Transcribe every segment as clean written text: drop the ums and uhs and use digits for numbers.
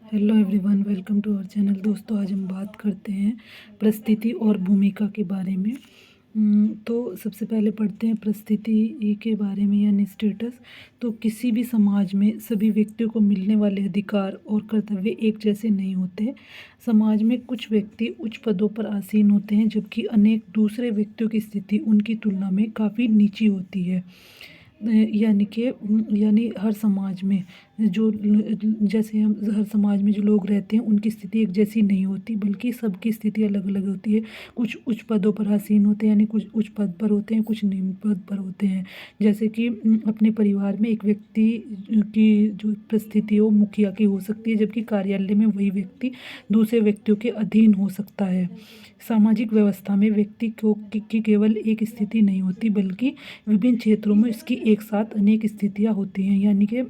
Hello everyone, welcome to our channel. दोस्तों, आज हम बात करते हैं परिस्थिति और भूमिका के बारे में। तो सबसे पहले पढ़ते हैं परिस्थिति के बारे में यानी स्टेटस। तो किसी भी समाज में सभी व्यक्तियों को मिलने वाले अधिकार और कर्तव्य एक जैसे नहीं होते। समाज में कुछ व्यक्ति उच्च पदों पर आसीन होते हैं, जबकि अनेक दूसरे व्यक्तियों की स्थिति उनकी तुलना में काफ़ी नीची होती है। यानी हर समाज में जैसे हम हर समाज में जो लोग रहते हैं उनकी स्थिति एक जैसी नहीं होती, बल्कि सबकी स्थिति अलग अलग होती है। कुछ उच्च पदों पर आसीन होते हैं, यानी कुछ उच्च पद पर होते हैं, कुछ निम्न पद पर होते हैं। जैसे कि अपने परिवार में एक व्यक्ति की जो परिस्थिति हो मुखिया की हो सकती है, जबकि कार्यालय में वही व्यक्ति दूसरे व्यक्तियों के अधीन हो सकता है। सामाजिक व्यवस्था में व्यक्ति की केवल एक स्थिति नहीं होती, बल्कि विभिन्न क्षेत्रों में इसकी एक साथ अनेक स्थितियाँ होती हैं। यानी कि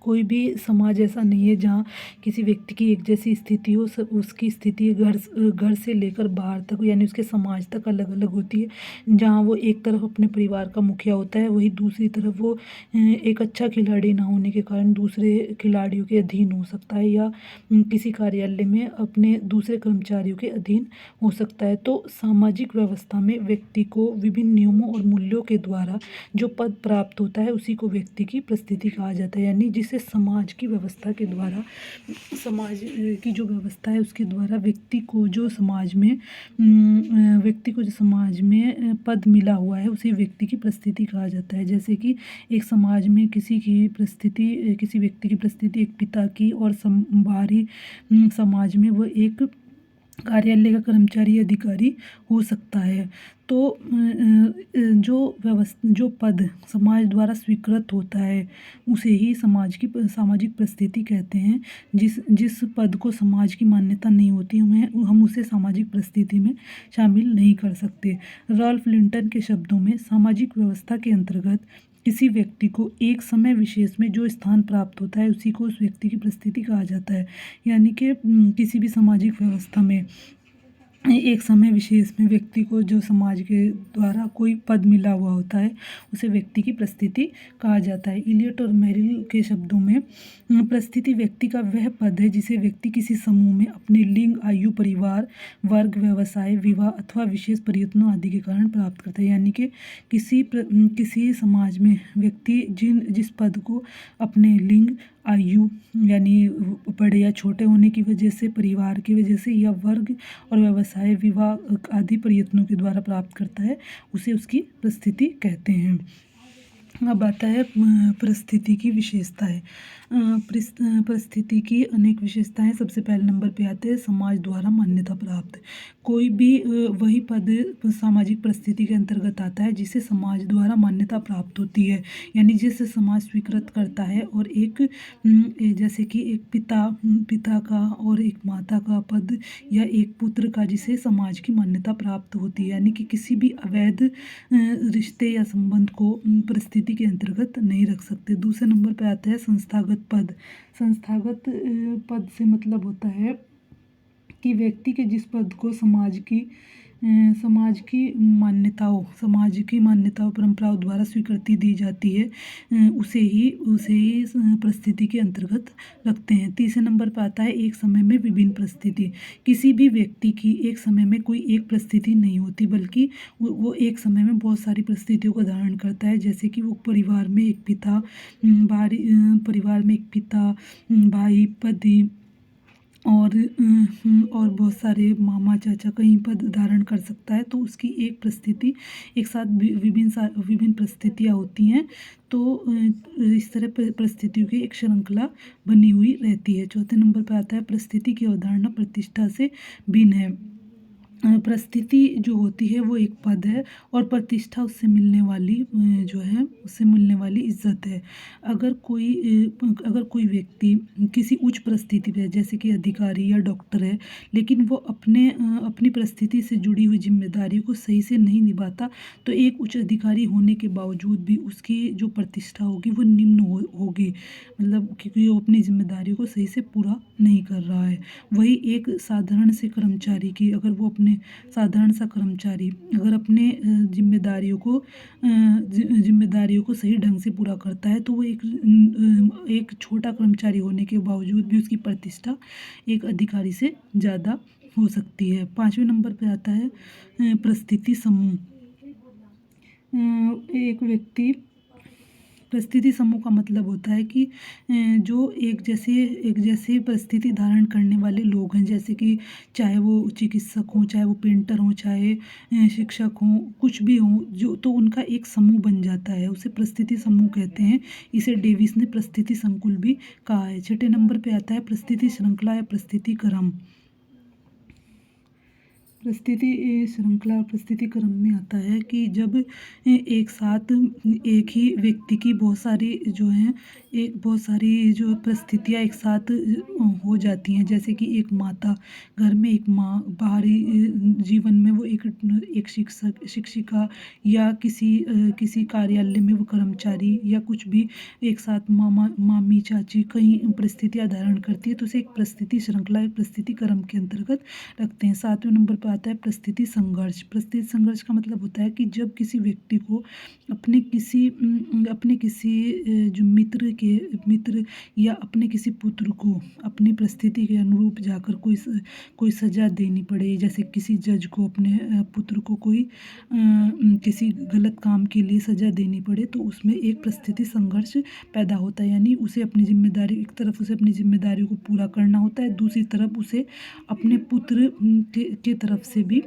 कोई भी समाज ऐसा नहीं है जहाँ किसी व्यक्ति की एक जैसी स्थिति हो। उसकी स्थिति घर से लेकर बाहर तक यानी उसके समाज तक अलग अलग होती है। जहाँ वो एक तरफ अपने परिवार का मुखिया होता है, वही दूसरी तरफ वो एक अच्छा खिलाड़ी ना होने के कारण दूसरे खिलाड़ियों के अधीन हो सकता है, या किसी कार्यालय में अपने दूसरे कर्मचारियों के अधीन हो सकता है। तो सामाजिक व्यवस्था में व्यक्ति को विभिन्न नियमों और मूल्यों के द्वारा जो पद प्राप्त होता है उसी को व्यक्ति की परिस्थिति कहा जाता है। यानी जिसे समाज की व्यवस्था के द्वारा, समाज की जो व्यवस्था है उसके द्वारा व्यक्ति को जो समाज में पद मिला हुआ है उसे व्यक्ति की परिस्थिति कहा जाता है। जैसे कि एक समाज में किसी व्यक्ति की परिस्थिति एक पिता की, और बाहरी समाज में वह एक कार्यालय का कर्मचारी अधिकारी हो सकता है। तो जो पद समाज द्वारा स्वीकृत होता है उसे ही सामाजिक परिस्थिति कहते हैं। जिस पद को समाज की मान्यता नहीं होती हम उसे सामाजिक परिस्थिति में शामिल नहीं कर सकते। रॉल्फ लिंटन के शब्दों में सामाजिक व्यवस्था के अंतर्गत किसी व्यक्ति को एक समय विशेष में जो स्थान प्राप्त होता है उसी को उस व्यक्ति की परिस्थिति कहा जाता है। यानी कि किसी भी सामाजिक व्यवस्था में एक समय विशेष में व्यक्ति को जो समाज के द्वारा कोई पद मिला हुआ होता है उसे व्यक्ति की परिस्थिति कहा जाता है। इलियट और मेरिल के शब्दों में परिस्थिति व्यक्ति का वह पद है जिसे व्यक्ति किसी समूह में अपने लिंग, आयु, परिवार, वर्ग, व्यवसाय, विवाह अथवा विशेष प्रयत्नों आदि के कारण प्राप्त करता है। यानी कि किसी समाज में व्यक्ति जिस पद को अपने लिंग, आयु यानी बड़े या छोटे होने की वजह से, परिवार की वजह से, या वर्ग और व्यवसाय, विवाह आदि प्रयत्नों के द्वारा प्राप्त करता है उसे उसकी परिस्थिति कहते हैं। अब आता है परिस्थिति की विशेषताएं। परिस्थिति की अनेक विशेषताएं। सबसे पहले नंबर पे आते हैं समाज द्वारा मान्यता प्राप्त। कोई भी वही पद सामाजिक परिस्थिति के अंतर्गत आता है जिसे समाज द्वारा मान्यता प्राप्त होती है, यानी जिसे समाज स्वीकृत करता है। और एक जैसे कि एक पिता का और एक माता का पद, या एक पुत्र का, जिसे समाज की मान्यता प्राप्त होती है। यानी कि किसी भी अवैध रिश्ते या संबंध को परिस्थिति के अंतर्गत नहीं रख सकते। दूसरे नंबर पर आता है संस्थागत पद। संस्थागत पद से मतलब होता है कि व्यक्ति के जिस पद को समाज की मान्यताओं परंपराओं द्वारा स्वीकृति दी जाती है उसे ही परिस्थिति के अंतर्गत रखते हैं। तीसरे नंबर पर आता है एक समय में विभिन्न परिस्थिति। किसी भी व्यक्ति की एक समय में कोई एक परिस्थिति नहीं होती, बल्कि वो एक समय में बहुत सारी परिस्थितियों का धारण करता है। जैसे कि वो परिवार में एक पिता, भाई, पति और बहुत सारे मामा, चाचा कहीं पद धारण कर सकता है। तो उसकी एक परिस्थिति एक साथ विभिन्न परिस्थितियाँ होती हैं। तो इस तरह परिस्थितियों की एक श्रृंखला बनी हुई रहती है। चौथे नंबर पर आता है परिस्थिति की अवधारणा प्रतिष्ठा से भिन्न है। परिस्थिति जो होती है वो एक पद है, और प्रतिष्ठा उससे मिलने वाली इज्जत है। अगर कोई व्यक्ति किसी उच्च परिस्थिति पे है, जैसे कि अधिकारी या डॉक्टर है, लेकिन वो अपनी परिस्थिति से जुड़ी हुई जिम्मेदारियों को सही से नहीं निभाता, तो एक उच्च अधिकारी होने के बावजूद भी उसकी जो प्रतिष्ठा होगी वो निम्न होगी, मतलब क्योंकि वो अपनी जिम्मेदारियों को सही से पूरा नहीं कर रहा है। वही एक साधारण से कर्मचारी की, अगर वो अपने अपने साधारण सा कर्मचारी अगर अपने जिम्मेदारियों को सही ढंग से पूरा करता है तो वो एक छोटा कर्मचारी होने के बावजूद भी उसकी प्रतिष्ठा एक अधिकारी से ज़्यादा हो सकती है। 5वें नंबर पे आता है परिस्थिति समूह। एक व्यक्ति परिस्थिति समूह का मतलब होता है कि जो एक जैसे परिस्थिति धारण करने वाले लोग हैं, जैसे कि चाहे वो चिकित्सक हों, चाहे वो पेंटर हों, चाहे शिक्षक हों, कुछ भी हों, जो तो उनका एक समूह बन जाता है, उसे परिस्थिति समूह कहते हैं। इसे डेविस ने परिस्थिति संकुल भी कहा है। 6ठे नंबर पे आता है परिस्थिति श्रृंखला या परिस्थिति क्रम। परिस्थिति श्रृंखला और परिस्थिति क्रम में आता है कि जब एक साथ एक ही व्यक्ति की बहुत सारी जो परिस्थितियाँ एक साथ हो जाती हैं, जैसे कि एक माता घर में, एक माँ बाहरी जीवन में वो एक शिक्षिका या किसी कार्यालय में वो कर्मचारी या कुछ भी एक साथ मामी चाची कई परिस्थितियाँ धारण करती है, तो उसे एक परिस्थिति श्रृंखला या परिस्थिति क्रम के अंतर्गत रखते हैं। 7वें नंबर पर आता है परिस्थिति संघर्ष। परिस्थिति संघर्ष का मतलब होता है कि जब किसी व्यक्ति को अपने किसी जो मित्र या अपने किसी पुत्र को अपनी परिस्थिति के अनुरूप जाकर कोई सज़ा देनी पड़े, जैसे किसी जज को अपने पुत्र को कोई किसी गलत काम के लिए सज़ा देनी पड़े, तो उसमें एक परिस्थिति संघर्ष पैदा होता है। यानी उसे अपनी जिम्मेदारी, एक तरफ उसे अपनी जिम्मेदारियों को पूरा करना होता है, दूसरी तरफ उसे अपने पुत्र के तरफ से भी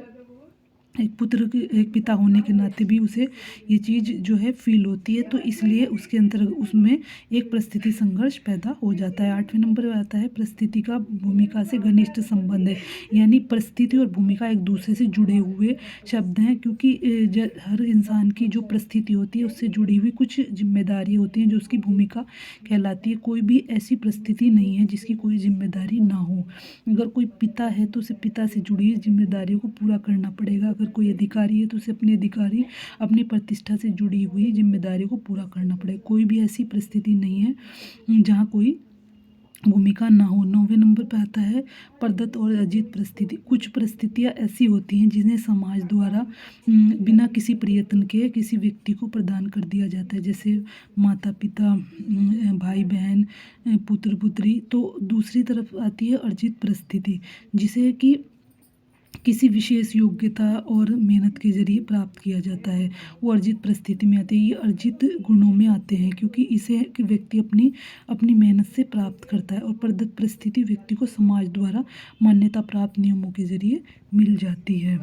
एक पिता होने के नाते भी उसे ये चीज़ जो है फील होती है, तो इसलिए उसके अंतर्गत उसमें एक परिस्थिति संघर्ष पैदा हो जाता है। 8वें नंबर पर आता है परिस्थिति का भूमिका से घनिष्ठ संबंध है। यानी परिस्थिति और भूमिका एक दूसरे से जुड़े हुए शब्द हैं, क्योंकि हर इंसान की जो परिस्थिति होती है उससे जुड़ी हुई कुछ जिम्मेदारी होती हैं जो उसकी भूमिका कहलाती है। कोई भी ऐसी परिस्थिति नहीं है जिसकी कोई जिम्मेदारी ना हो। अगर कोई पिता है तो उसे पिता से जुड़ी जिम्मेदारियों को पूरा करना पड़ेगा। अगर कोई अधिकारी है तो उसे अपनी प्रतिष्ठा से जुड़ी हुई जिम्मेदारियों को पूरा करना पड़ेगा। कोई भी ऐसी परिस्थिति नहीं है जहाँ कोई भूमिका ना हो। 9वें नंबर पे आता है प्रदत्त और अर्जित परिस्थिति। कुछ परिस्थितियाँ ऐसी होती हैं जिन्हें समाज द्वारा बिना किसी प्रयत्न के किसी व्यक्ति को प्रदान कर दिया जाता है, जैसे माता पिता, भाई बहन, पुत्र पुत्री। तो दूसरी तरफ आती है अर्जित परिस्थिति, जिसे कि किसी विशेष योग्यता और मेहनत के जरिए प्राप्त किया जाता है। वो अर्जित परिस्थिति में आते हैं। ये अर्जित गुणों में आते हैं क्योंकि इसे व्यक्ति अपनी मेहनत से प्राप्त करता है। और प्रदत्त परिस्थिति व्यक्ति को समाज द्वारा मान्यता प्राप्त नियमों के जरिए मिल जाती है।